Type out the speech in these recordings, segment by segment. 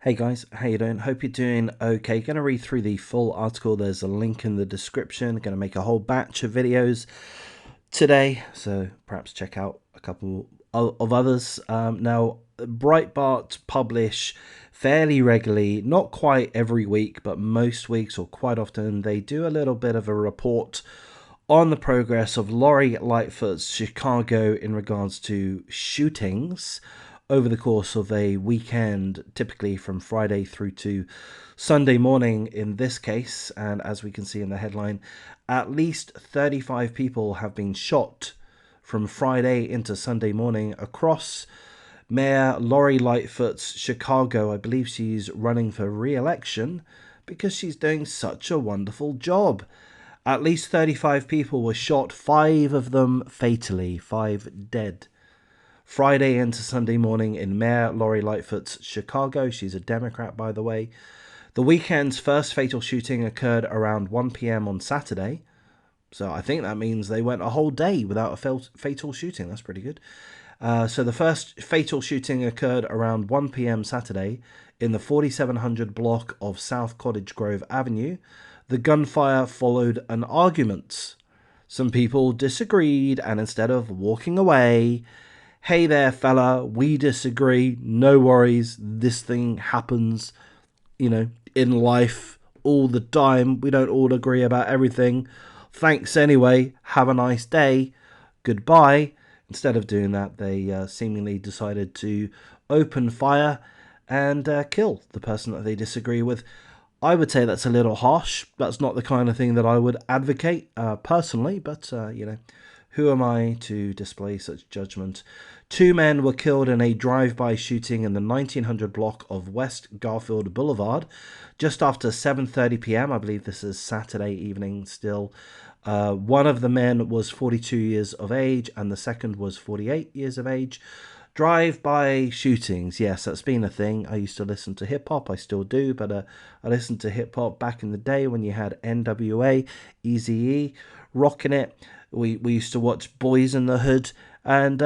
Hey guys, how you doing? Hope you're doing okay. Going to read through the full article. There's a link in the description. Going to make a whole batch of videos today, so perhaps check out a couple of others. Now, Breitbart publish fairly regularly, not quite every week, but most weeks or quite often. They do a little bit of a report on the progress of Lori Lightfoot's Chicago in regards to shootings over the course of a weekend, typically from Friday through to Sunday morning in this case. And as we can see in the headline, at least 35 people have been shot from Friday into Sunday morning across Mayor Lori Lightfoot's Chicago. I believe she's running for re-election because she's doing such a wonderful job. At least 35 people were shot, 5 of them fatally, 5 dead. Friday into Sunday morning in Mayor Lori Lightfoot's Chicago. She's a Democrat, by the way. The weekend's first fatal shooting occurred around 1 p.m. on Saturday. So I think that means they went a whole day without a fatal shooting. That's pretty good. So the first fatal shooting occurred around 1 p.m. Saturday in the 4700 block of South Cottage Grove Avenue. The gunfire followed an argument. Some people disagreed, and instead of walking away, hey there, fella, we disagree, no worries, this thing happens, in life all the time. We don't all agree about everything. Thanks anyway, have a nice day, goodbye. Instead of doing that, they seemingly decided to open fire and kill the person that they disagree with. I would say that's a little harsh. That's not the kind of thing that I would advocate personally, but, who am I to display such judgment? 2 men were killed in a drive-by shooting in the 1900 block of West Garfield Boulevard just after 7:30 p.m. I believe this is Saturday evening still. One of the men was 42 years of age and the second was 48 years of age. Drive-by shootings, yes, that's been a thing. I used to listen to hip-hop, I still do, but I listened to hip-hop back in the day when you had NWA, Eazy-E, rocking it. We used to watch Boys in the Hood, and,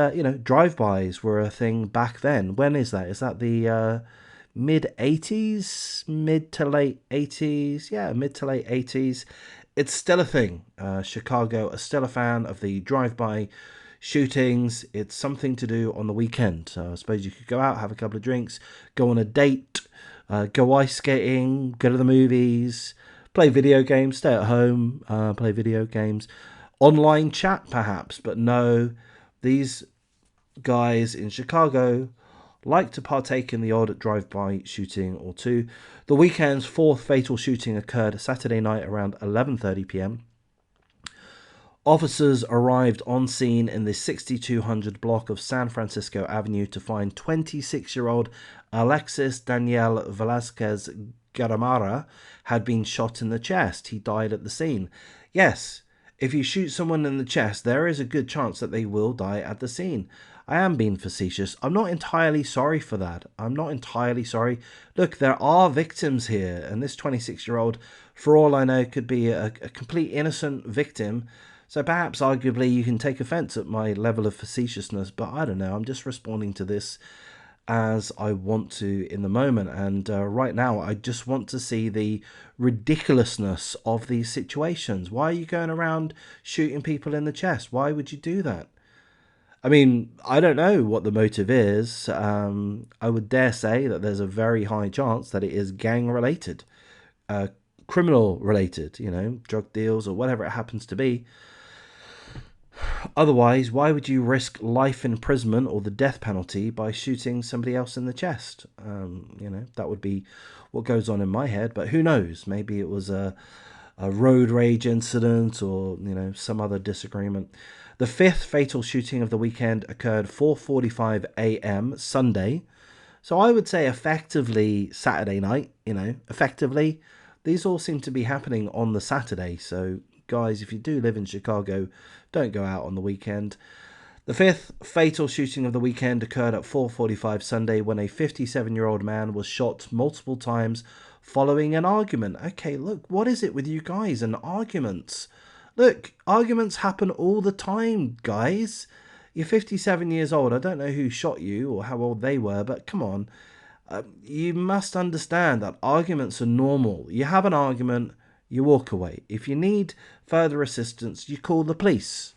drive-bys were a thing back then. When is that? Is that the mid-80s? Mid to late 80s? Yeah, mid to late 80s. It's still a thing. Chicago are still a fan of the drive-by shootings. It's something to do on the weekend. So I suppose you could go out, have a couple of drinks, go on a date, go ice skating, go to the movies, play video games, stay at home, play video games, online chat perhaps. But no, these guys in Chicago like to partake in the odd drive-by shooting or two. The weekend's 4th fatal shooting occurred Saturday night around 11:30 p.m. Officers arrived on scene in the 6200 block of San Francisco Avenue to find 26-year-old Alexis Daniel Velasquez Garamara had been shot in the chest. He died at the scene. Yes, if you shoot someone in the chest, there is a good chance that they will die at the scene. I am being facetious. I'm not entirely sorry for that. I'm not entirely sorry. Look, there are victims here, and this 26-year-old, for all I know, could be a complete innocent victim. So perhaps arguably you can take offense at my level of facetiousness, but I don't know. I'm just responding to this as I want to in the moment. And right now, I just want to see the ridiculousness of these situations. Why are you going around shooting people in the chest? Why would you do that? I mean, I don't know what the motive is. I would dare say that there's a very high chance that it is gang related, criminal related, drug deals or whatever it happens to be. Otherwise, why would you risk life imprisonment or the death penalty by shooting somebody else in the chest? That would be what goes on in my head, but who knows? Maybe it was a road rage incident or, some other disagreement. The 5th fatal shooting of the weekend occurred 4:45 a.m. Sunday. So I would say effectively Saturday night, effectively. These all seem to be happening on the Saturday. So guys, if you do live in Chicago, don't go out on the weekend. The 5th fatal shooting of the weekend occurred at 4:45 Sunday when a 57-year-old man was shot multiple times following an argument. Okay, look, what is it with you guys and arguments? Look, arguments happen all the time, guys. You're 57 years old. I don't know who shot you or how old they were, but come on. You must understand that arguments are normal. You have an argument, you walk away. If you need further assistance, you call the police.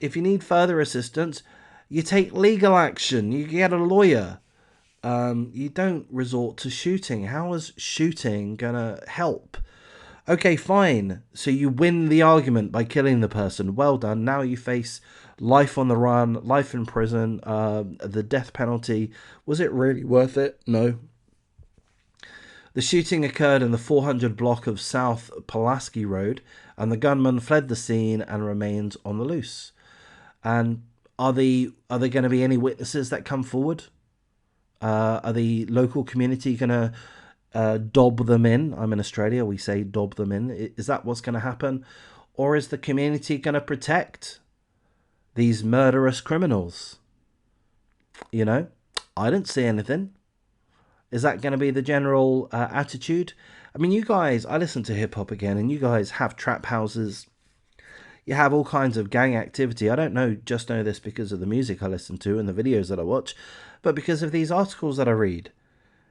If you need further assistance, you take legal action. You get a lawyer. You don't resort to shooting. How is shooting gonna help? Okay, fine. So you win the argument by killing the person. Well done. Now you face life on the run, life in prison, the death penalty. Was it really worth it? No. The shooting occurred in the 400 block of South Pulaski Road, and the gunman fled the scene and remains on the loose. And are there going to be any witnesses that come forward? Are the local community going to dob them in? I'm in Australia, we say dob them in. Is that what's going to happen? Or is the community going to protect these murderous criminals? You know, I didn't see anything. Is that going to be the general attitude? I mean, you guys, I listen to hip hop again, and you guys have trap houses. You have all kinds of gang activity. I don't just know this because of the music I listen to and the videos that I watch, but because of these articles that I read.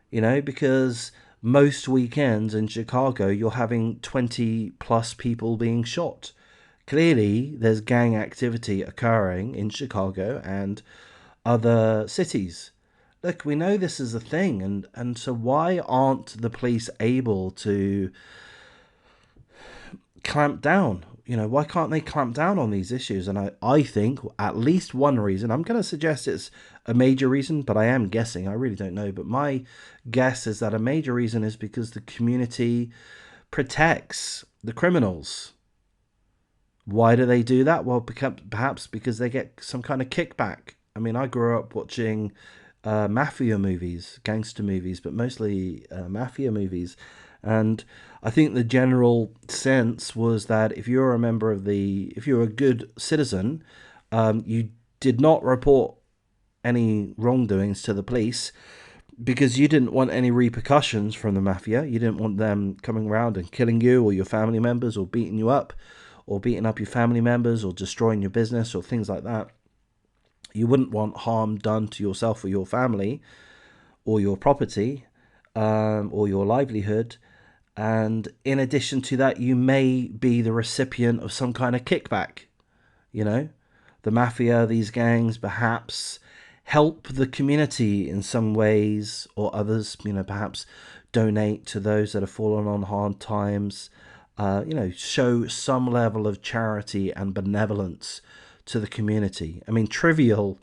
You know, because most weekends in Chicago, you're having 20 plus people being shot. Clearly, there's gang activity occurring in Chicago and other cities. Look, we know this is a thing, and so why aren't the police able to clamp down? You know, why can't they clamp down on these issues? And I think at least one reason, I'm going to suggest it's a major reason, but I am guessing, I really don't know. But my guess is that a major reason is because the community protects the criminals. Why do they do that? Well, perhaps because they get some kind of kickback. I mean, I grew up watching mafia movies, gangster movies, but mostly mafia movies. And I think the general sense was that if you're a member of if you're a good citizen, you did not report any wrongdoings to the police because you didn't want any repercussions from the mafia. You didn't want them coming around and killing you or your family members or beating you up or beating up your family members or destroying your business or things like that. You wouldn't want harm done to yourself or your family or your property or your livelihood. And in addition to that, you may be the recipient of some kind of kickback. You know, the mafia, these gangs perhaps help the community in some ways or others, you know, perhaps donate to those that have fallen on hard times, you know, show some level of charity and benevolence to the community. I mean, trivial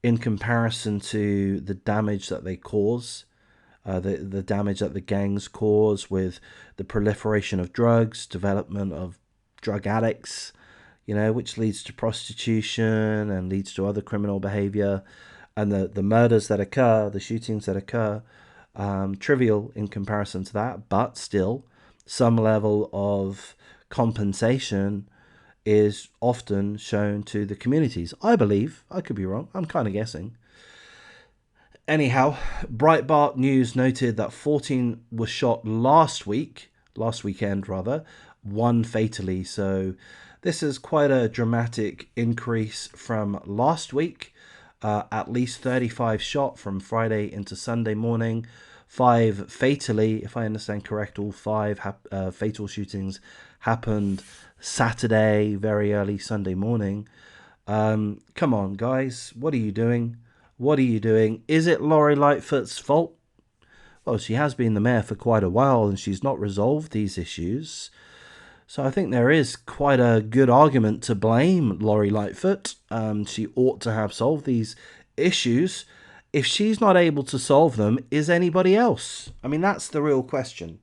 in comparison to the damage that they cause, the damage that the gangs cause with the proliferation of drugs, development of drug addicts, you know, which leads to prostitution and leads to other criminal behavior, and the murders that occur, the shootings that occur, trivial in comparison to that, but still some level of compensation is often shown to the communities. I believe, I could be wrong, I'm kind of guessing. Anyhow, Breitbart News noted that 14 were shot last weekend, one fatally. So this is quite a dramatic increase from last week. At least 35 shot from Friday into Sunday morning. 5 fatally, if I understand correct, all 5 fatal shootings happened Saturday, very early Sunday morning. Come on, guys. What are you doing? What are you doing? Is it Lori Lightfoot's fault? Well, she has been the mayor for quite a while and she's not resolved these issues. So I think there is quite a good argument to blame Lori Lightfoot. She ought to have solved these issues. If she's not able to solve them, is anybody else? I mean, that's the real question.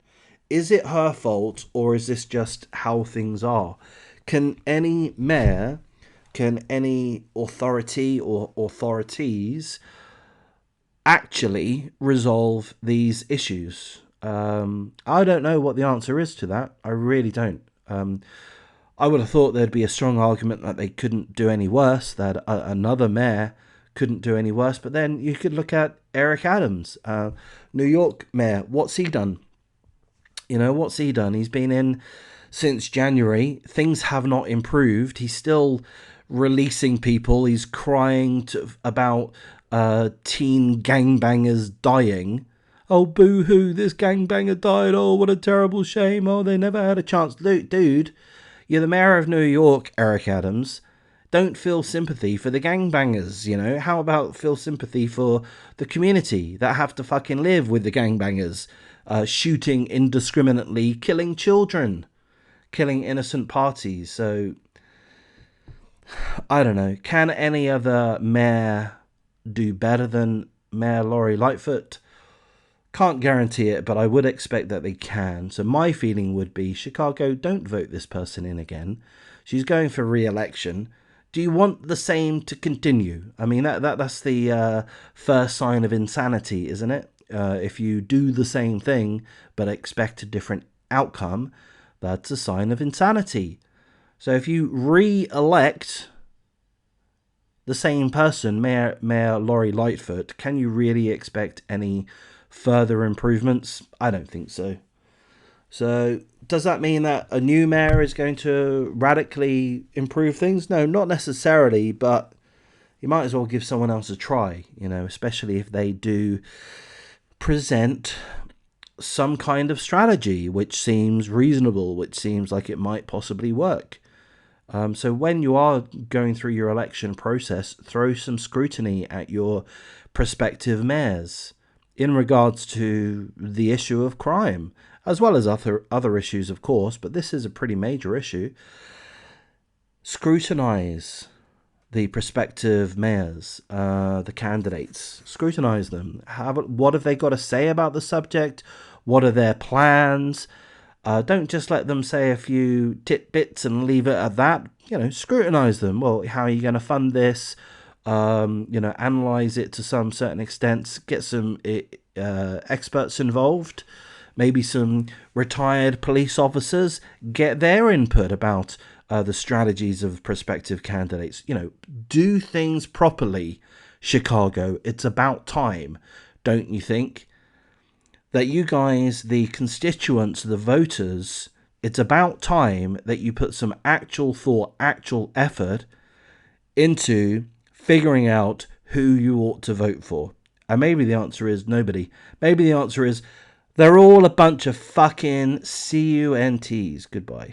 Is it her fault or is this just how things are? Can any mayor, can any authority or authorities actually resolve these issues? I don't know what the answer is to that. I really don't. I would have thought there'd be a strong argument that they couldn't do any worse, that another mayor couldn't do any worse. But then you could look at Eric Adams, New York mayor. What's he done? You know, what's he done? He's been in since January. Things have not improved. He's still releasing people. He's crying about teen gangbangers dying. Oh, boo-hoo, this gangbanger died. Oh, what a terrible shame. Oh, they never had a chance. Dude, you're the mayor of New York, Eric Adams. Don't feel sympathy for the gangbangers, you know? How about feel sympathy for the community that have to fucking live with the gangbangers, shooting indiscriminately, killing children, killing innocent parties. So, I don't know. Can any other mayor do better than Mayor Lori Lightfoot? Can't guarantee it, but I would expect that they can. So my feeling would be, Chicago, don't vote this person in again. She's going for re-election. Do you want the same to continue? I mean, that's the first sign of insanity, isn't it? If you do the same thing but expect a different outcome, that's a sign of insanity. So if you re-elect the same person, Mayor Lori Lightfoot, can you really expect any further improvements? I don't think so. So does that mean that a new mayor is going to radically improve things? No, not necessarily, but you might as well give someone else a try, you know, especially if they do present some kind of strategy which seems reasonable, which seems like it might possibly work. So when you are going through your election process, throw some scrutiny at your prospective mayors in regards to the issue of crime, as well as other issues, of course, but this is a pretty major issue. Scrutinize the prospective mayors, the candidates. Scrutinize them. What have they got to say about the subject? What are their plans? Don't just let them say a few tidbits and leave it at that. You know, scrutinize them. Well, how are you going to fund this? You know, analyze it to some certain extent. Get some experts involved. Maybe some retired police officers. Get their input about the strategies of prospective candidates. You know, do things properly, Chicago. It's about time, don't you think? That you guys, the constituents, the voters, it's about time that you put some actual thought, actual effort into figuring out who you ought to vote for. And maybe the answer is nobody. Maybe the answer is they're all a bunch of fucking CUNTs. Goodbye.